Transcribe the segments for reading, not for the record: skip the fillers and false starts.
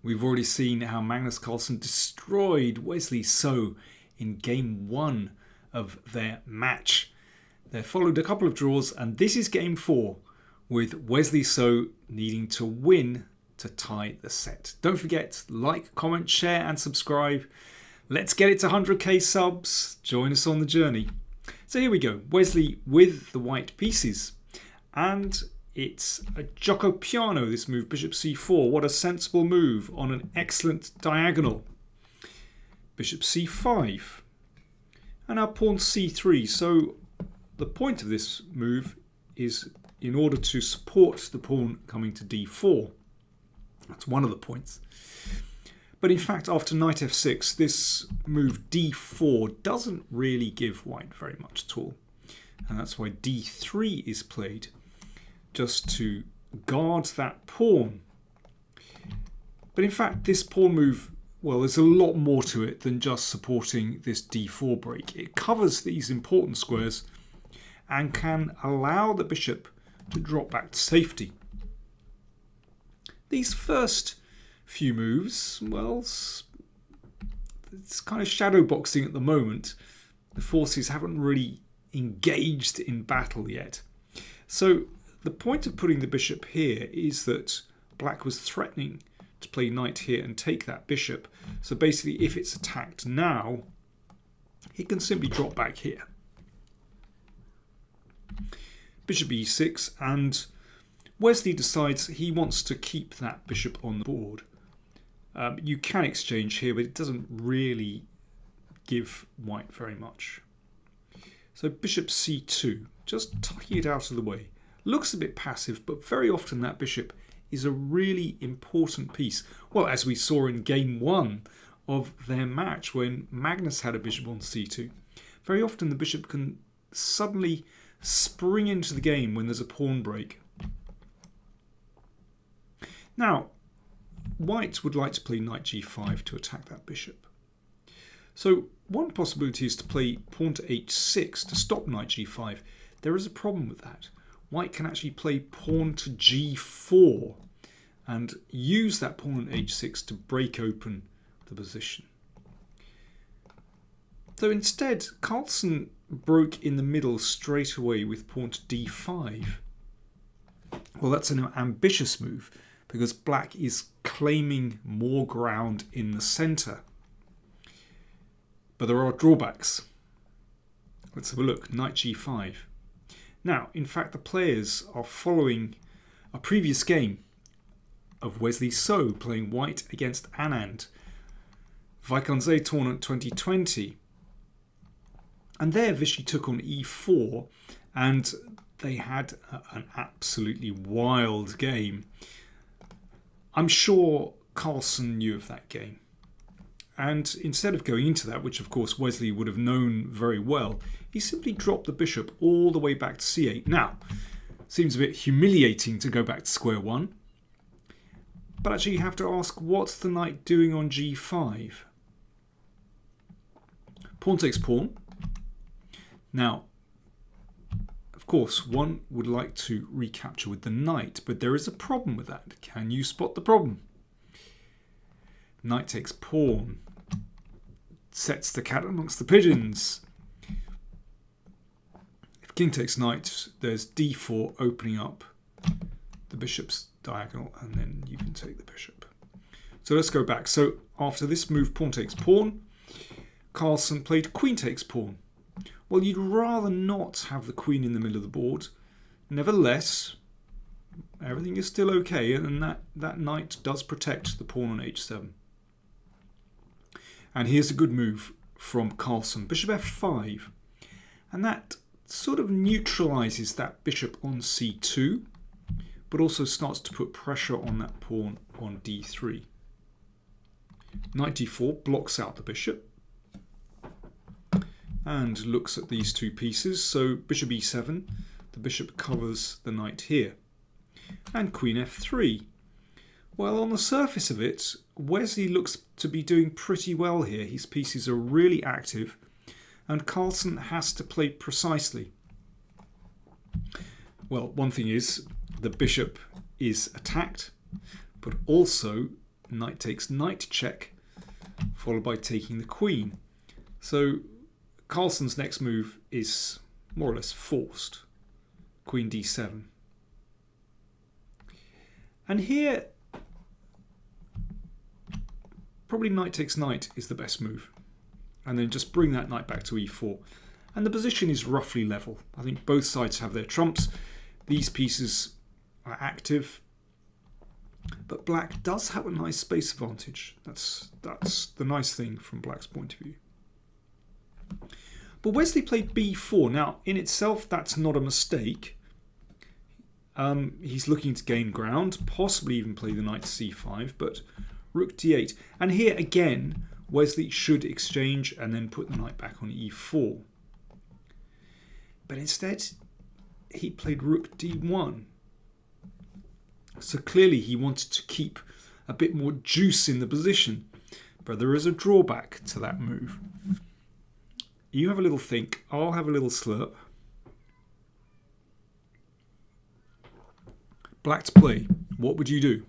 We've already seen how Magnus Carlsen destroyed Wesley So in game 1 of their match. There followed a couple of draws, and this is game 4 with Wesley So needing to win to tie the set. Don't forget, like, comment, share and subscribe. Let's get it to 100k subs. Join us on the journey. So here we go. Wesley with the white pieces. And it's a gioco piano, this move, bishop c4. What a sensible move on an excellent diagonal. Bishop c5. And now pawn c3. So the point of this move is in order to support the pawn coming to d4. That's one of the points. But in fact, after knight f6, this move d4 doesn't really give white very much at all. And that's why d3 is played, just to guard that pawn. But in fact, this pawn move, well, there's a lot more to it than just supporting this d4 break. It covers these important squares and can allow the bishop to drop back to safety. These first few moves, well, it's kind of shadow boxing at the moment. The forces haven't really engaged in battle yet. So the point of putting the bishop here is that black was threatening to play knight here and take that bishop. So basically, if it's attacked now, he can simply drop back here. Bishop e6, and Wesley decides he wants to keep that bishop on the board. You can exchange here, but it doesn't really give white very much. So bishop c2, just tucking it out of the way. Looks a bit passive, but very often that bishop is a really important piece. Well, as we saw in game 1 of their match when Magnus had a bishop on c2. Very often the bishop can suddenly spring into the game when there's a pawn break. Now, white would like to play knight g5 to attack that bishop. So one possibility is to play pawn to h6 to stop knight g5. There is a problem with that. White can actually play pawn to g4 and use that pawn on h6 to break open the position. So instead, Carlsen broke in the middle straight away with pawn to d5. Well, that's an ambitious move because black is claiming more ground in the centre. But there are drawbacks. Let's have a look. Knight g5. Now, in fact, the players are following a previous game of Wesley So playing white against Anand, Vaikonze Tournament 2020. And there Vichy took on e4 and they had an absolutely wild game. I'm sure Carlsen knew of that game. And instead of going into that, which of course Wesley would have known very well, he simply dropped the bishop all the way back to c8. Now, seems a bit humiliating to go back to square one. But actually you have to ask, what's the knight doing on g5? Pawn takes pawn. Now, of course, one would like to recapture with the knight, but there is a problem with that. Can you spot the problem? Knight takes pawn. Sets the cat amongst the pigeons. If king takes knight, there's d4 opening up the bishop's diagonal, and then you can take the bishop. So let's go back. So after this move, pawn takes pawn, Carlsen played queen takes pawn. Well, you'd rather not have the queen in the middle of the board. Nevertheless, everything is still okay, and that knight does protect the pawn on h7. And here's a good move from Carlsen. Bishop f5. And that sort of neutralises that bishop on c2, but also starts to put pressure on that pawn on d3. Knight d4 blocks out the bishop and looks at these two pieces. So bishop e7, the bishop covers the knight here. And queen f3. Well, on the surface of it, Wesley looks to be doing pretty well here. His pieces are really active, and Carlsen has to play precisely. Well, one thing is the bishop is attacked, but also knight takes knight check, followed by taking the queen. So Carlsen's next move is more or less forced. Queen d7. And here, probably knight takes knight is the best move. And then just bring that knight back to e4. And the position is roughly level. I think both sides have their trumps. These pieces are active. But black does have a nice space advantage. That's the nice thing from black's point of view. But Wesley played b4. Now, in itself, that's not a mistake. He's looking to gain ground, possibly even play the knight to c5, but rook d8. And here, again, Wesley should exchange and then put the knight back on e4. But instead, he played rook d1. So clearly he wanted to keep a bit more juice in the position. But there is a drawback to that move. You have a little think, I'll have a little slurp. Black to play, what would you do?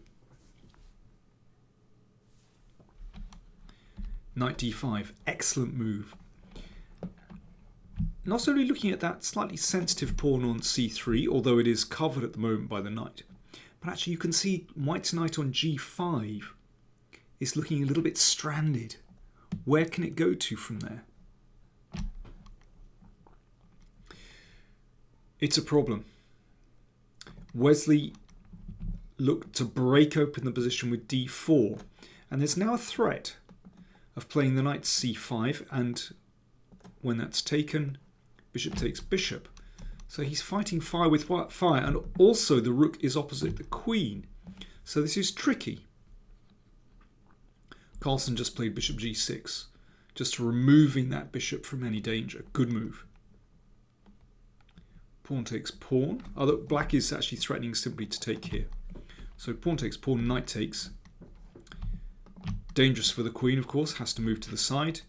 Knight d5, excellent move. Not only looking at that slightly sensitive pawn on c3, although it is covered at the moment by the knight, but actually you can see white's knight on g5 is looking a little bit stranded. Where can it go to from there? It's a problem. Wesley looked to break open the position with d4, and there's now a threat of playing the knight c5, and when that's taken, bishop takes bishop. So he's fighting fire with fire, and also the rook is opposite the queen. So this is tricky. Carlsen just played bishop g6, just removing that bishop from any danger. Good move. Pawn takes pawn, although black is actually threatening simply to take here. So pawn takes pawn, knight takes. Dangerous for the queen, of course, has to move to the side.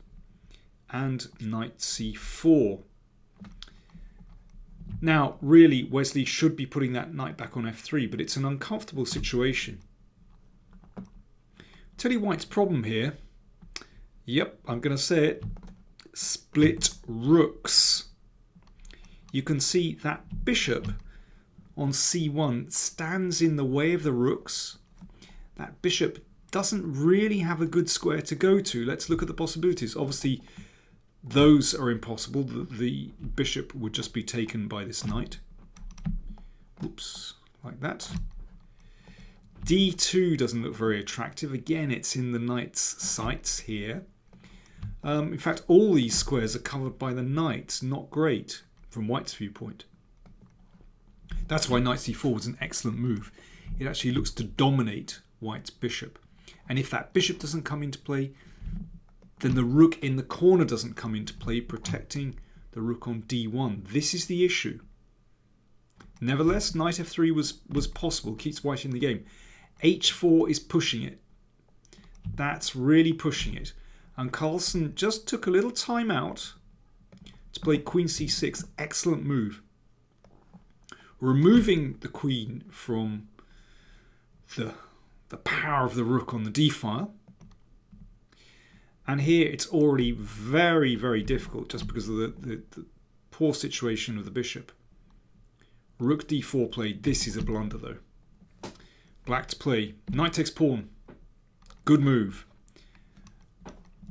And knight c4. Now, really, Wesley should be putting that knight back on f3, but it's an uncomfortable situation. Tell you white's problem here. Yep, I'm going to say it. Split rooks. You can see that bishop on c1 stands in the way of the rooks. That bishop doesn't really have a good square to go to. Let's look at the possibilities. Obviously, those are impossible. The bishop would just be taken by this knight. Oops, like that. d2 doesn't look very attractive. Again, it's in the knight's sights here. In fact, all these squares are covered by the knight. Not great from white's viewpoint. That's why knight c4 was an excellent move. It actually looks to dominate white's bishop. And if that bishop doesn't come into play, then the rook in the corner doesn't come into play, protecting the rook on d1. This is the issue. Nevertheless, knight f3 was possible, keeps white in the game. h4 is pushing it. That's really pushing it. And Carlsen just took a little time out to play queen c6. Excellent move. Removing the queen from the power of the rook on the d file. And here it's already very, very difficult just because of the poor situation of the bishop. Rook d4 played. This is a blunder though. Black to play. Knight takes pawn. Good move.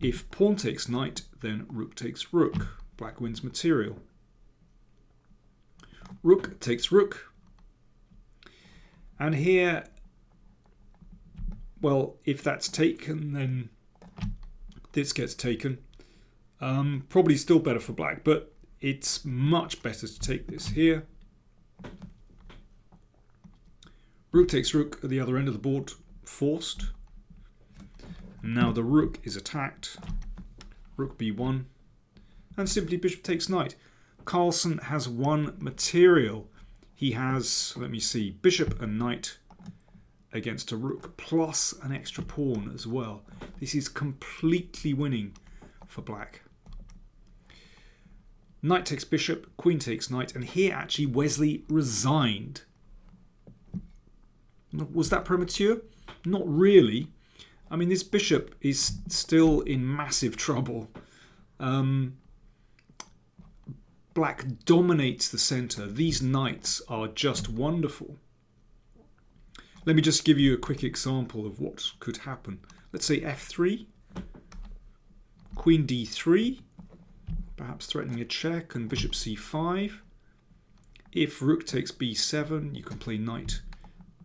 If pawn takes knight, then rook takes rook. Black wins material. Rook takes rook. And here, well, if that's taken, then this gets taken. Probably still better for black, but it's much better to take this here. Rook takes rook at the other end of the board, forced. Now the rook is attacked. Rook b1. And simply bishop takes knight. Carlsen has one material. He has, let me see, bishop and knight against a rook, plus an extra pawn as well. This is completely winning for black. Knight takes bishop, queen takes knight, and here actually Wesley resigned. Was that premature? Not really. I mean, this bishop is still in massive trouble. Black dominates the center. These knights are just wonderful. Let me just give you a quick example of what could happen. Let's say f3, queen d3, perhaps threatening a check, and bishop c5. If rook takes b7, you can play knight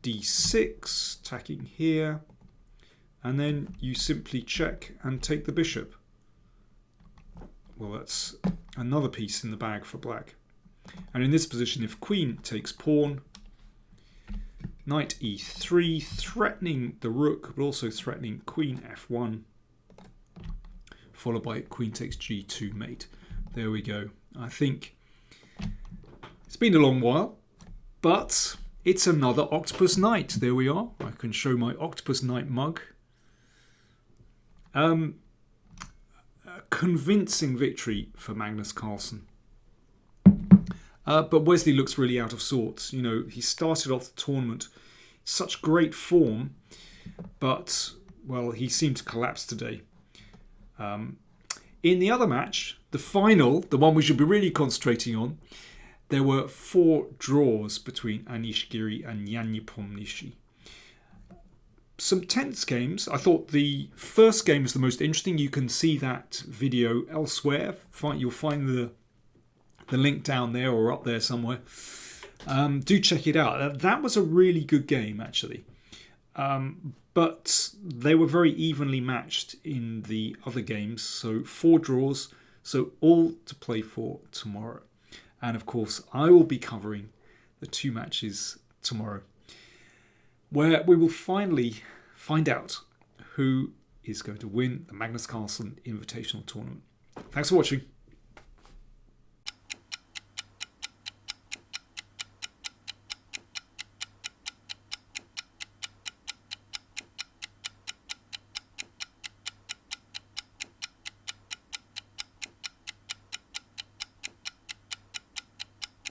d6, attacking here, and then you simply check and take the bishop. Well, that's another piece in the bag for black. And in this position, if queen takes pawn, knight e3, threatening the rook, but also threatening queen f1, followed by queen takes g2 mate. There we go. I think it's been a long while, but it's another octopus knight. There we are. I can show my octopus knight mug. A convincing victory for Magnus Carlsen. But Wesley looks really out of sorts. You know, he started off the tournament such great form, but, well, he seemed to collapse today. In the other match, the final, the one we should be really concentrating on, there were 4 draws between Anish Giri and Yanyapom Nishi. Some tense games. I thought the first game was the most interesting. You can see that video elsewhere. You'll find the link down there or up there somewhere. Do check it out. That was a really good game, actually. But they were very evenly matched in the other games. So 4 draws. So all to play for tomorrow. And of course, I will be covering the 2 matches tomorrow, where we will finally find out who is going to win the Magnus Carlsen Invitational Tournament. Thanks for watching.